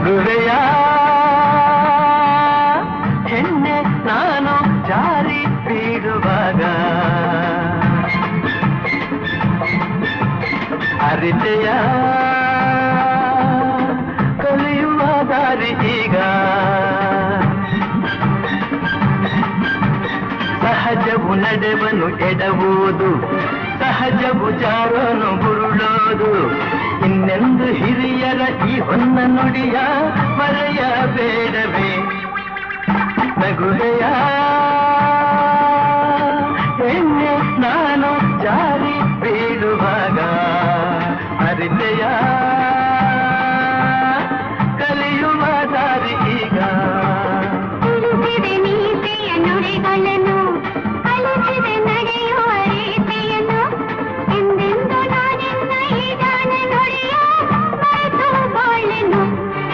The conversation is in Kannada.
ನಗುವೆಯ ಹೆಣ್ಣೆ ನಾನು ಜಾರಿ ಬೀಳುವಾಗ ಅರಿತೆಯ ಕಲಿಯುವ ದಾರಿ ಈಗ ಸಹಜವು ನಡೆವನು ಎಡವುದು ಸಹಜವು ಜಾರನು ಬುರುಳೋದು ಇನ್ನೆಂದು ಹಿರಿಯರ ಈ ಹೊನ್ನ ನುಡಿಯ ಮರೆಯಬೇಡವೇ ನಗುವೆಯ